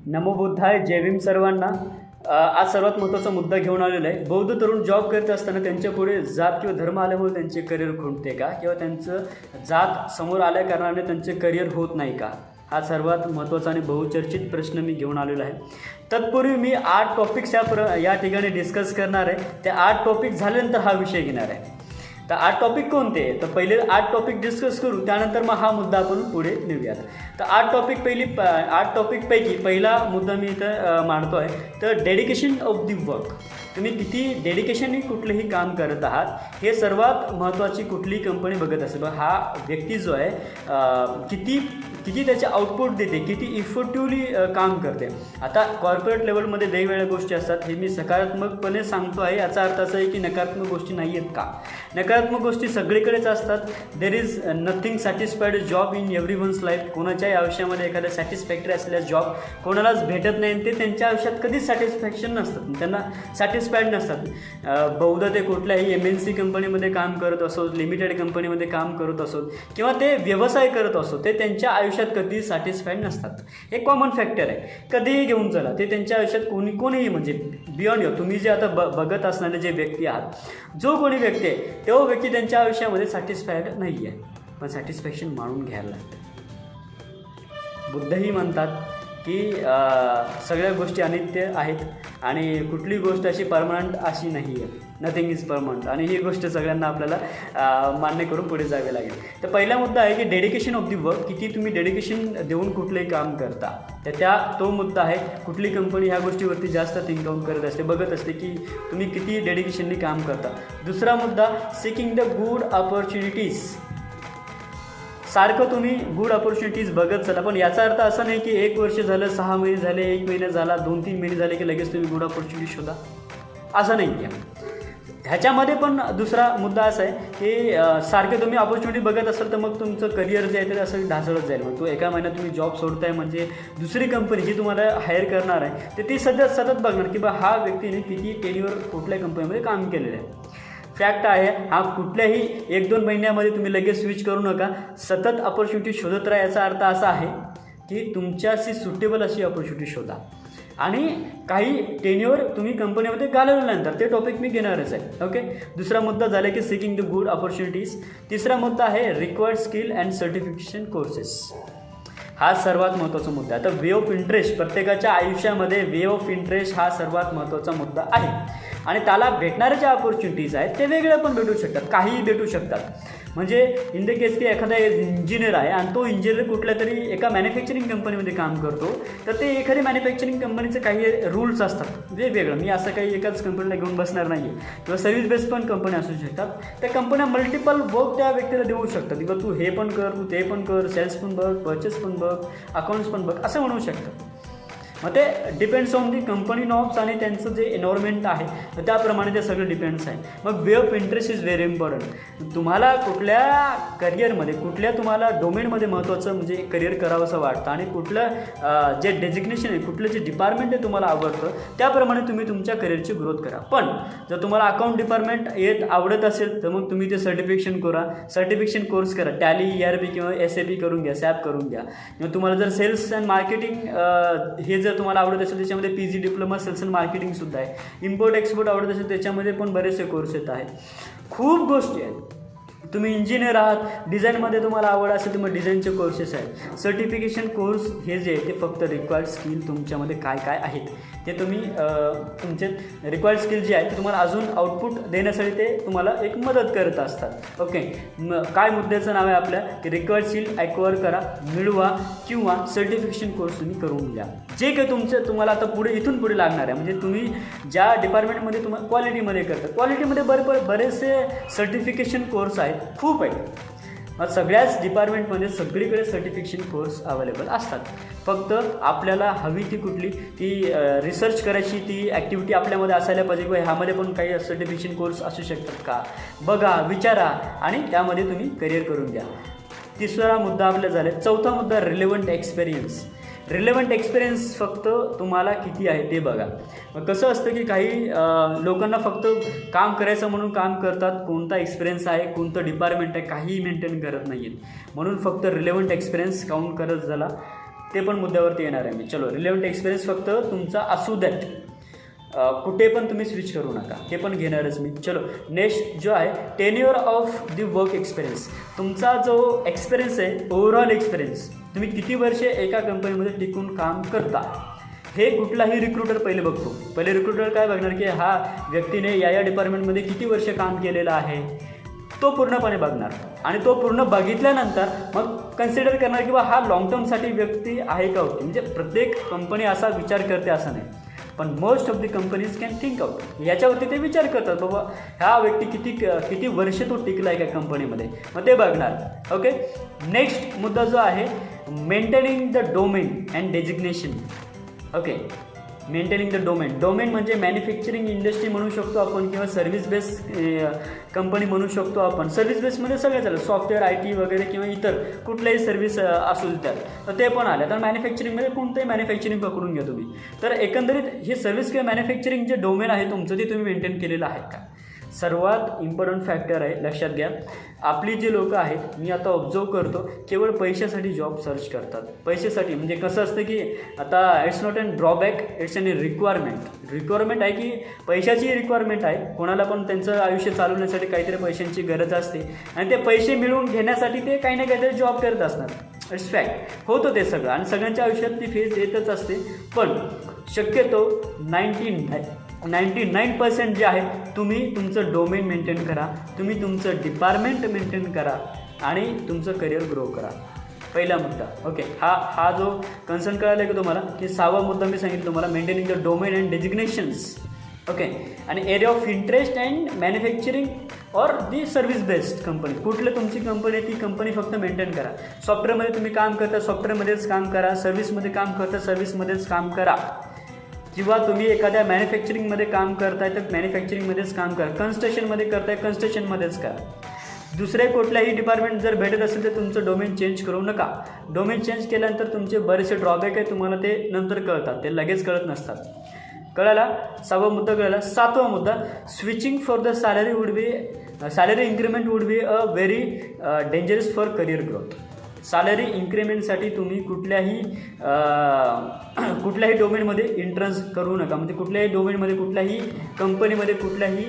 नमो बुद्धाय, जय भीम सर्वांना. आज सर्वात महत्त्वाचा मुद्दा घेऊन आलेला आहे. बौद्ध तरुण जॉब करत असताना त्यांच्यापुढे जात किंवा धर्म आल्यामुळे त्यांचे करिअर खुंटते का, किंवा त्यांचं जात समोर आल्या कारणाने त्यांचे करिअर होत नाही का, हा सर्वात महत्त्वाचा आणि बहुचर्चित प्रश्न मी घेऊन आलेला आहे. तत्पूर्वी मी 8 टॉपिक्स या ठिकाणी डिस्कस करणार आहे. ते 8 टॉपिक झाल्यानंतर हा विषय घेणार आहे. तर 8 टॉपिक कोणते? तर पहिले 8 टॉपिक डिस्कस करू, त्यानंतर मग हा मुद्दा आपण पुढे नेऊयात. तर 8 टॉपिकपैकी पहिला मुद्दा मी इथं मांडतो आहे. तर डेडिकेशन ऑफ दी वर्क. तुम्ही किती डेडिकेशनने कुठलंही काम करत आहात, हे सर्वात महत्त्वाची कुठलीही कंपनी बघत असेल. हा व्यक्ती जो आहे किती त्याचे आउटपुट देते, किती इफेक्टिव्हली काम करते. आता कॉर्पोरेट लेवलमध्ये वेगवेगळ्या गोष्टी असतात. हे मी सकारात्मकपणे सांगतो आहे, याचा अर्थ असा आहे की नकारात्मक गोष्टी नाही आहेत का. नकारात्मक गोष्टी सगळीकडेच असतात. There is nothing satisfied job in every one's life. कोणाच्याही आयुष्यामध्ये एखाद्या सॅटिस्फॅक्टरी असलेला जॉब कोणालाच भेटत नाही. ते त्यांच्या आयुष्यात कधीच सॅटिस्फॅक्शन नसतात, त्यांना सॅटिस्फाईड नसतात. बौद्ध ते कुठल्याही MNC कंपनीमध्ये काम करत असो, लिमिटेड कंपनीमध्ये काम करत असो, किंवा ते व्यवसाय करत असो, ते त्यांच्या आयुष्यात कधी सॅटिस्फाईड नसतात. एक कॉमन फॅक्टर आहे. कधीही घेऊन चला, ते त्यांच्या आयुष्यात कोणीही म्हणजे बियॉन्ड तुम्ही जे आता बघत असणारे जे व्यक्ती आहात, जो कोणी व्यक्ती आहे तो व्यक्ती त्यांच्या आयुष्यामध्ये सॅटिस्फाईड नाही आहे. पण सॅटिस्फॅक्शन मानून घ्यायला लागतं. बुद्धही म्हणतात की सगळ्या गोष्टी अनित्य आहेत आणि कुठली गोष्ट अशी परमनंट अशी नाही आहे. Nothing is permanent. आणि ही गोष्ट सगळ्यांना आपल्याला मान्य करून पुढे जावे लागेल. तर पहिला मुद्दा आहे की डेडिकेशन ऑफ दी वर्क. किती तुम्ही डेडिकेशन देऊन कुठलंही काम करता, तर तो मुद्दा आहे. कुठली कंपनी ह्या गोष्टीवरती जास्त थिंक आउट करत असते, बघत असते की तुम्ही किती डेडिकेशनली काम करता. दुसरा मुद्दा, सिकिंग द गुड ऑपॉर्च्युनिटीज. सारखं तुम्ही गुड ऑपॉर्च्युनिटीज बघत चला, पण याचा अर्थ असा नाही की 1 वर्ष झालं, 6 महिने झाले, 1 महिना झाला, 2-3 महिने झाले की लगेच तुम्ही गुड ऑपॉर्च्युनिटी शोधा, असं नाही आहे. ह्याच्यामध्ये पण दुसरा मुद्दा असा आहे की सारखे तुम्ही ऑपॉर्च्युनिटी बघत असाल तर मग तुमचं करिअर जे आहे ते असं ढासळत जाईल. मग तो एका महिन्यात तुम्ही जॉब सोडताय म्हणजे दुसरी कंपनी जी तुम्हाला हायर करणार आहे तर ती सतत बघणार की बा हा व्यक्तीने किती टेन्युअर कुठल्या कंपनीमध्ये काम केलेलं आहे. फॅक्ट आहे हा. कुठल्याही 1-2 महिन्यामध्ये तुम्ही लगेच स्विच करू नका. सतत ऑपॉर्च्युनिटी शोधत राहा. याचा अर्थ असा आहे की तुमच्याशी सुटेबल अशी ऑपॉर्च्युनिटी शोधा. आणि काही टेन्युअर तुम्ही कंपनीमध्ये घालवल्यानंतर ते टॉपिक मी घेणारच आहे. ओके. दुसरा मुद्दा झाला की सिकिंग द गुड ऑपॉर्च्युनिटीज. तिसरा मुद्दा आहे required skill and certification courses. हा सर्वात महत्त्वाचा मुद्दा आहे. तर वे ऑफ इंटरेस्ट, प्रत्येकाच्या आयुष्यामध्ये वे ऑफ इंटरेस्ट हा सर्वात महत्त्वाचा मुद्दा आहे. आणि त्याला भेटणारे ज्या ऑपॉर्च्युनिटीज आहेत ते वेगळे पण भेटू शकतात, काहीही भेटू शकतात. म्हणजे इन द केस की एखादा इंजिनियर आहे आणि तो इंजिनियर कुठल्या तरी एका मॅन्युफॅक्चरिंग कंपनीमध्ये काम करतो, तर ते एखादी मॅन्युफॅक्चरिंग कंपनीचे काही रूल्स असतात वेगवेगळं. मी असं काही एकाच कंपनीला घेऊन बसणार नाही आहे. किंवा सर्व्हिस बेस्ड पण कंपनी असू शकतात. त्या कंपन्या मल्टिपल वर्क त्या व्यक्तीला देऊ शकतात. किंवा तू हे पण कर, तू ते पण कर, सेल्स पण बघ, परचेस पण बघ, अकाउंट्स पण बघ, असं म्हणू शकतात. मग ते depends on the company norms आणि त्यांचं जे एन्व्हायरमेंट आहे त्याप्रमाणे ते सगळं डिपेंड्स आहे. मग way of interest is very important. तुम्हाला कुठल्या करिअरमध्ये, कुठल्या तुम्हाला डोमेनमध्ये महत्त्वाचं म्हणजे करिअर करावं असं वाटतं आणि कुठलं जे डेजिग्नेशन आहे, कुठलं जे डिपार्टमेंट आहे तुम्हाला आवडतं, त्याप्रमाणे तुम्ही तुमच्या करिअरची ग्रोथ करा. पण जर तुम्हाला अकाउंट डिपार्टमेंट आवडत असेल तर मग तुम्ही ते सर्टिफिकेशन कोर्स करा. टॅली, ERP किंवा SAP करून घ्या, SAP करून घ्या. किंवा तुम्हाला जर सेल्स अँड मार्केटिंग हे जर तुम्हाला आवडत असेल त्याच्यामध्ये PG डिप्लोमा सेल्स अँड मार्केटिंगसुद्धा आहे. इम्पोर्ट एक्सपोर्ट आवडत असेल त्याच्यामध्ये पण बरेचसे कोर्स येत आहेत. खूप गोष्टी आहेत. तुम्ही इंजिनियर आहात, डिझाईनमध्ये तुम्हाला आवड असेल तर मग डिझाईनचे कोर्सेस आहेत. सर्टिफिकेशन कोर्स हे जे आहे ते फक्त रिक्वायर्ड स्किल तुमच्यामध्ये काय आहेत ते तुम्ही तुमचे रिक्वायर्ड स्किल जे आहे ते तुम्हाला अजून आउटपुट देण्यासाठी ते तुम्हाला एक मदत करत असतात. ओके. काय मुद्द्याचं नाव आहे आपल्या की रिक्वायर्ड स्किल ॲक्वायर करा, मिळवा, किंवा सर्टिफिकेशन कोर्स तुम्ही करून घ्या. जे काही तुम्हाला आता इथून पुढे लागणार आहे. म्हणजे तुम्ही ज्या डिपार्टमेंटमध्ये तुम्हाला क्वालिटीमध्ये करता, क्वालिटीमध्ये बरेचसे सर्टिफिकेशन कोर्स आहेत, खूप आहेत. मग सगळ्याच डिपार्टमेंटमध्ये सगळीकडे सर्टिफिकेशन कोर्स अवेलेबल असतात. फक्त आपल्याला हवी ती कुठली ती रिसर्च करायची, ती ॲक्टिव्हिटी आपल्यामध्ये असायला पाहिजे. किंवा ह्यामध्ये पण काही सर्टिफिकेशन कोर्स असू शकतात का, बघा, विचारा आणि त्यामध्ये तुम्ही करिअर करून घ्या. तिसरा मुद्दा आपला झाला. चौथा मुद्दा रिलेव्हंट एक्सपिरियन्स. रिलेव्हंट एक्सपिरियन्स फक्त तुम्हाला किती आहे ते बघा. मग कसं असतं की काही लोकांना फक्त काम करायचं म्हणून काम करतात, कोणता एक्सपिरियन्स आहे, कोणतं डिपार्टमेंट आहे, काहीही मेंटेन करत नाही आहेत. म्हणून फक्त रिलेव्हंट एक्सपिरियन्स काउंट करत झाला. ते पण मुद्द्यावरती येणार आहे मी. चलो, रिलेव्हंट एक्सपिरियन्स फक्त तुमचा असू द्यात, कुठे पण तुम्ही स्विच करू नका, ते पण घेणारच मी. चलो, नेक्स्ट जो आहे tenure of the work experience. तुमचा जो एक्सपिरियन्स आहे, ओव्हरऑल एक्सपिरियन्स, तुम्ही किती वर्षे एका कंपनीमध्ये टिकून काम करता, हे कुठलाही रिक्रुटर पहिले बघतो. पहिले रिक्रुटर काय बघणार की हा व्यक्तीने या डिपार्टमेंटमध्ये किती वर्ष काम केलेलं आहे, तो पूर्णपणे बघणार. आणि तो पूर्ण बघितल्यानंतर मग कन्सिडर करणार की बा हा लॉंग टर्मसाठी व्यक्ती आहे का होती. म्हणजे प्रत्येक कंपनी असा विचार करते असं नाही, पण most of the companies can think out. याच्यावरती ते विचार करतात बाबा हा व्यक्ती किती वर्ष तो टिकला आहे का कंपनीमध्ये, मग ते बघणार. ओके, नेक्स्ट मुद्दा जो आहे maintaining the domain and designation. Okay, maintaining the domain म्हणजे मॅन्युफॅक्चरिंग इंडस्ट्री म्हणू शकतो आपण, किंवा सर्व्हिस बेस कंपनी म्हणू शकतो आपण. सर्व्हिस बेसमध्ये सगळं झालं, सॉफ्टवेअर, IT वगैरे किंवा इतर कुठल्याही सर्व्हिस असू द्यात, तर ते पण आल्या. तर मॅन्युफॅक्चरिंगमध्ये कोणतंही मॅन्युफॅक्चरिंग पकडून घ्या तुम्ही. तर एकंदरीत हे सर्व्हिस किंवा मॅन्युफॅक्चरिंग जे डोमेन आहे तुमचं, ते तुम्ही मेंटेन केलेलं आहे का. सर्वात इम्पॉर्टंट फॅक्टर आहे, लक्षात घ्या. आपली जी लोकं आहेत, मी आता ऑब्झर्व करतो, केवळ पैशासाठी जॉब सर्च करतात. पैशासाठी म्हणजे कसं असतं की आता it's not an drawback, it's an requirement आहे की पैशाची रिक्वायरमेंट आहे. कोणाला पण त्यांचं आयुष्य चालवण्यासाठी काहीतरी पैशांची गरज असते, आणि ते पैसे मिळवून घेण्यासाठी ते काही ना काहीतरी जॉब करत असणार. इट्स फॅक्ट, होतं ते सगळं, आणि सगळ्यांच्या आयुष्यात ती फेज येतच असते. पण शक्यतो 99% जे आहे, तुम्ही तुमचं डोमेन मेंटेन करा, तुम्ही तुमचं डिपार्टमेंट मेंटेन करा, आणि तुमचं करिअर ग्रो करा. पहिला मुद्दा. ओके, हा जो कन्सर्न कळाला आहे का तुम्हाला, की 6वा मुद्दा मी सांगितलं तुम्हाला, maintaining the domain and designations. Okay, आणि area of interest and manufacturing और दी सर्व्हिस बेस्ड कंपनी. कुठलं तुमची कंपनी आहे ती कंपनी फक्त मेंटेन करा. सॉफ्टवेअरमध्ये तुम्ही काम करता, सॉफ्टवेअरमध्येच काम करा. सर्व्हिसमध्ये काम करता, सर्व्हिसमध्येच काम करा. किंवा तुम्ही एखाद्या मॅन्युफॅक्चरिंगमध्ये काम करताय तर मॅन्युफॅक्चरिंगमध्येच काम करा. कन्स्ट्रक्शनमध्ये करताय, कन्स्ट्रक्शनमध्येच करा. दुसरे कुठल्याही डिपार्टमेंट जर भेटत असेल तर तुमचं डोमेन चेंज करू नका. डोमेन चेंज केल्यानंतर तुमचे बरेचसे ड्रॉबॅक आहे, तुम्हाला ते नंतर कळतात, ते लगेच कळत नसतात. कळाला 6वा मुद्दा. कळाला 7वा मुद्दा, switching for the salary increment would be a very dangerous for career growth. Salary इन्क्रीमेंटसाठी तुम्ही कुठल्याही डोमेनमध्ये एंट्रन्स करू नका. म्हणजे कुठल्याही डोमेनमध्ये, कुठल्याही कंपनीमध्ये, कुठल्याही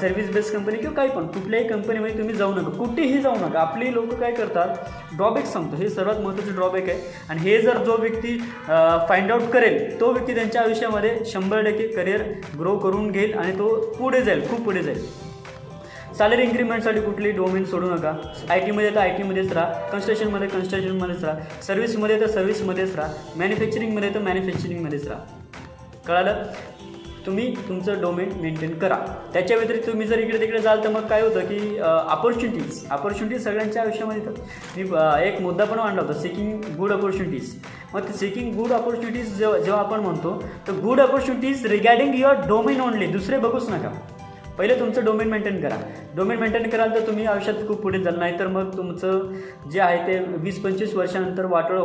सर्व्हिस बेस्ड कंपनी किंवा काही पण कुठल्याही कंपनीमध्ये तुम्ही जाऊ नका, कुठेही जाऊ नका. आपली लोक काय करतात, ड्रॉबॅक सांगतो, हे सर्वात महत्त्वाचं ड्रॉबॅक आहे. आणि हे जर जो व्यक्ती फाइंड आउट करेल, तो व्यक्ती त्यांच्या आयुष्यामध्ये 100% करिअर ग्रो करून घेईल, आणि तो पुढे जाईल, खूप पुढे जाईल. सॅलरी इन्क्रीमेंटसाठी कुठली डोमेन सोडू नका. IT मध्ये तर ITमध्येच राहा, कन्स्ट्रक्शनमध्येच राहा, सर्व्हिसमध्ये तर सर्व्हिसमध्येच राहा, मॅन्युफॅक्चरिंगमध्ये तर मॅन्युफॅक्चरिंगमध्येच राहा. कळालं. तुम्ही तुमचं डोमेन मेंटेन करा. त्याच्या व्यतिरिक्त तुम्ही जर इकडे तिकडे जाल तर मग काय होतं की अपॉर्च्युनिटीज सगळ्यांच्या आयुष्यामध्ये येतात. मी एक मुद्दा पण मांडला होता, सिकिंग गुड अपॉर्च्युनिटीज. मग ते सिकिंग गुड अपॉर्च्युनिटीज जेव्हा आपण म्हणतो, तर good opportunities regarding your domain only. दुसरे बघूच नका, पहिले तुमचं डोमेन मेंटेन करा. डोमेन मेंटेन कराल तर तुम्ही आयुष्यात खूप पुढे जाल. नाही तर मग तुमचं जे आहे ते 20-25 वर्षानंतर वाटोळं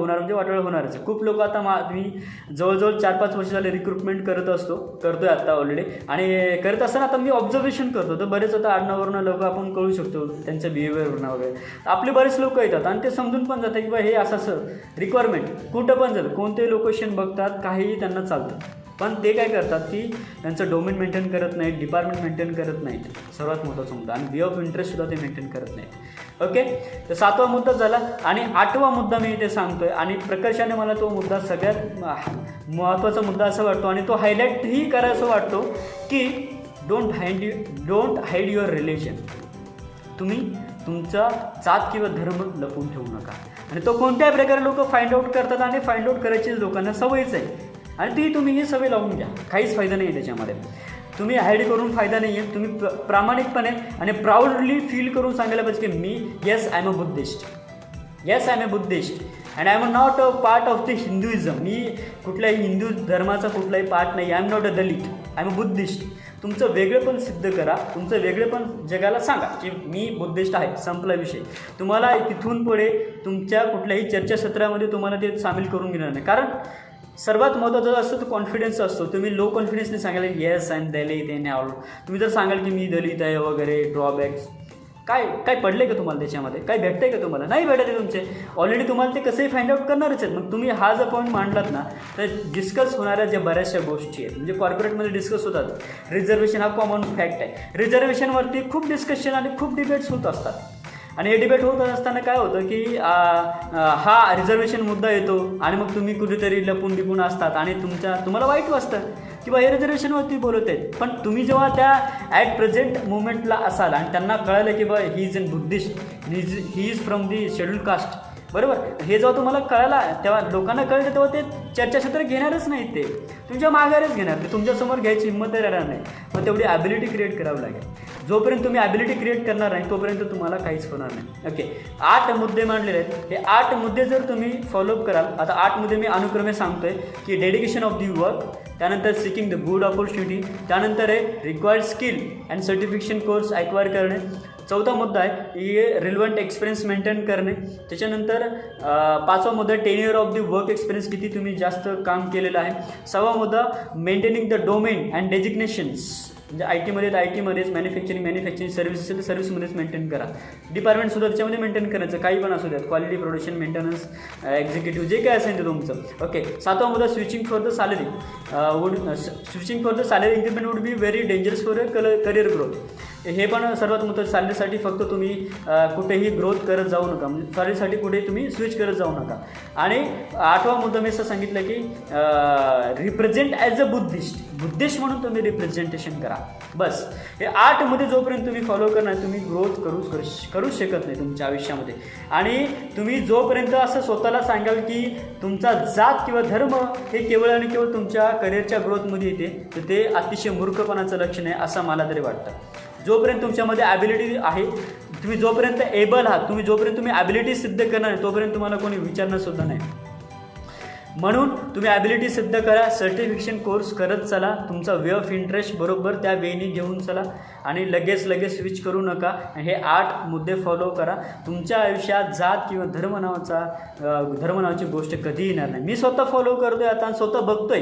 होणारच. खूप लोक आता मी जवळजवळ 4-5 वर्ष झाले रिक्रुटमेंट करतोय आता ऑलरेडी. आणि करत असताना आता मी ऑब्झर्वेशन करतो, तर बरेच आता आडनावरून लोक आपण कळू शकतो त्यांच्या बिहेवियरवरून वगैरे. आपले बरेच लोक येतात आणि ते समजून पण जातात की बा हे असं रिक्वायरमेंट कुठं पण झालं, कोणते लोकेशन बघतात, काहीही त्यांना चालतं. पण ते काय करतात की त्यांचं डोमेन मेंटेन करत नाहीत, डिपार्टमेंट मेंटेन करत नाहीत, सर्वात महत्त्वाचा मुद्दा. आणि वे ऑफ इंटरेस्टसुद्धा ते मेंटेन करत नाहीत. ओके, तर 7वा मुद्दा झाला. आणि 8वा मुद्दा मी इथे सांगतोय, आणि प्रकर्षाने मला तो मुद्दा सगळ्यात महत्त्वाचा मुद्दा असं वाटतो, आणि तो हायलाईटही करायचं वाटतो की डोंट हाईड युअर रिलेशन. तुम्ही तुमचा जात किंवा धर्म लपवून ठेवू नका. आणि तो कोणत्याही प्रकारे लोक फाइंड आउट करतात, आणि फाइंड आउट करायची लोकांना सवयच आहे, आणि ती तुम्ही ही सवय लावून घ्या. काहीच फायदा नाही आहे त्याच्यामध्ये. तुम्ही हाईड करून फायदा नाही आहे. तुम्ही प्रामाणिकपणे आणि प्राऊडली फील करून सांगायला पाहिजे की मी I am a Buddhist, and I am not a part of the Hinduism. मी कुठल्याही हिंदू धर्माचा कुठलाही पार्ट नाही. I am not a Dalit, I am a Buddhist. तुमचं वेगळेपण सिद्ध करा, तुमचं वेगळेपण जगाला सांगा की मी बुद्धिस्ट आहे, संपला विषय. तुम्हाला तिथून पुढे तुमच्या कुठल्याही चर्चासत्रामध्ये तुम्हाला ते सामील करून घेणार नाही. कारण सर्वात महत्त्वाचं असतं तो कॉन्फिडन्स असतो. तुम्ही लो कॉन्फिडन्सने सांगाल yes I am Dalit and all. तुम्ही जर सांगाल की मी दलित आहे वगैरे, ड्रॉबॅक्स, काय काय पडले का तुम्हाला त्याच्यामध्ये, काय भेटतंय का तुम्हाला, नाही भेटत आहे तुमचे ऑलरेडी, तुम्हाला ते कसंही फाइंड आउट करणारच आहेत. मग तुम्ही हा जर पॉईंट मांडलात ना तर डिस्कस होणाऱ्या ज्या बऱ्याचशा गोष्टी आहेत म्हणजे कॉर्पोरेटमध्ये डिस्कस होतात. रिझर्वेशन हा कॉमन फॅक्ट आहे. रिझर्वेशनवरती खूप डिस्कशन आणि खूप डिबेट्स होत असतात आणि हे डिबेट होत असताना काय होतं की हा रिझर्वेशन मुद्दा येतो आणि मग तुम्ही कुठेतरी लपून असतात आणि तुम्हाला वाईट वाटतं की बा हे रिझर्वेशनवरती बोलत आहेत. पण तुम्ही जेव्हा त्या ॲट प्रेझेंट मुवमेंटला असाल आणि त्यांना कळलं की बा he is in Buddhist, he is from the schedule caste, बरोबर, हे जेव्हा तुम्हाला कळला तेव्हा लोकांना कळलं तेव्हा ते चर्चाक्षेत्र घेणारच नाहीत, ते तुमच्या माघारच घेणार, ते तुमच्यासमोर घ्यायची हिंमत राहणार नाही. मग तेवढी ॲबिलिटी क्रिएट करावी लागेल. जोपर्यंत तुम्ही ॲबिलिटी क्रिएट करणार नाही तोपर्यंत तुम्हाला काहीच होणार नाही. ओके, 8 मुद्दे मांडलेले आहेत. हे 8 मुद्दे जर तुम्ही फॉलोअप कराल, आता 8 मुद्दे मी अनुक्रमे सांगतोय की डेडिकेशन ऑफ दी वर्क, त्यानंतर सिकिंग द गुड ऑपॉर्च्युनिटी, त्यानंतर आहे required skill and certification course acquire करणे. चौथा मुद्दा आहे रिलेव्हंट एक्सपिरियन्स मेंटेन करणे. त्याच्यानंतर 5वा मुद्दा tenure of the work experience, किती तुम्ही जास्त काम केलेलं आहे. 6वा मुद्दा मेंटेनिंग द डोमेन अँड डेजिग्नेशन्स, म्हणजे आय टीमध्येच मॅन्युफॅक्चरिंग सर्व्हिस असेल तर सर्व्हिसमध्येच मेंटेन करा. डिपार्टमेंटसुद्धा त्याच्यामध्ये मेंटेन करायचं, काही पण असू द्यात, क्वालिटी, प्रोडक्शन, मेंटेनन्स, एक्झिक्युटिव्ह, जे काय असेल ते तुमचं. ओके, 7वा मुद्दा switching for the salary increment would be very dangerous for career growth. हे पण सर्वात मोठं, सॅलरीसाठी फक्त तुम्ही कुठेही ग्रोथ करत जाऊ नका, म्हणजे सॅलरीसाठी कुठेही तुम्ही स्विच करत जाऊ नका. आणि 8वा मुद्दा मी असं सांगितलं की रिप्रेझेंट ॲज अ बुद्धिस्ट म्हणून तुम्ही रिप्रेझेंटेशन करा. बस हे 8 मध्ये जोपर्यंत तुम्ही फॉलो करणार तुम्ही ग्रोथ करूच शकत नाही तुमच्या आयुष्यामध्ये. आणि तुम्ही जोपर्यंत असं स्वतःला सांगाल की तुमचा जात किंवा धर्म हे केवळ आणि केवळ तुमच्या करिअरच्या ग्रोथमध्ये येते, तर ते अतिशय मूर्खपणाचं लक्षण आहे असं मला तरी वाटतं. जोपर्यंत तुमच्यामध्ये ॲबिलिटी आहे, तुम्ही जोपर्यंत एबल आहात, जोपर्यंत तुम्ही ॲबिलिटी सिद्ध करणार नाही तोपर्यंत तुम्हाला कोणी विचारणारसुद्धा नाही. म्हणून तुम्ही ॲबिलिटी सिद्ध करा, सर्टिफिकेशन कोर्स करत चला, तुमचा वे ऑफ इंटरेस्ट बरोबर त्या वेनी घेऊन चला आणि लगेच स्विच करू नका. हे 8 मुद्दे फॉलो करा. तुमच्या आयुष्यात जात किंवा धर्म नावाची गोष्ट कधी येणार नाही. मी स्वतः फॉलो करतोय आता, स्वतः बघतोय.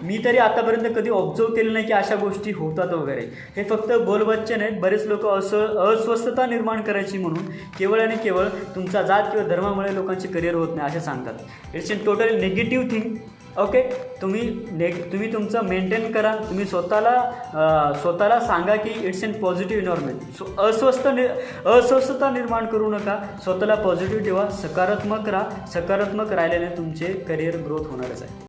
मी तरी आतापर्यंत कधी ऑब्झर्व केलं नाही की अशा गोष्टी होतात वगैरे. हे फक्त बोलबच्चे नाहीत, बरेच लोक अस्वस्थता निर्माण करायची म्हणून केवळ आणि केवळ तुमचा जात किंवा धर्मामुळे लोकांचे करिअर होत नाही असे सांगतात. It's in totally negative thing. Okay, तुम्ही तुमचं मेंटेन करा. तुम्ही स्वतःला सांगा की इट्स इन पॉझिटिव्ह एन्व्हायरमेंट. अस्वस्थता निर्माण करू नका, स्वतःला पॉझिटिव्ह ठेवा, सकारात्मक राहा. सकारात्मक राहिल्याने तुमचे करिअर ग्रोथ होणारच आहे.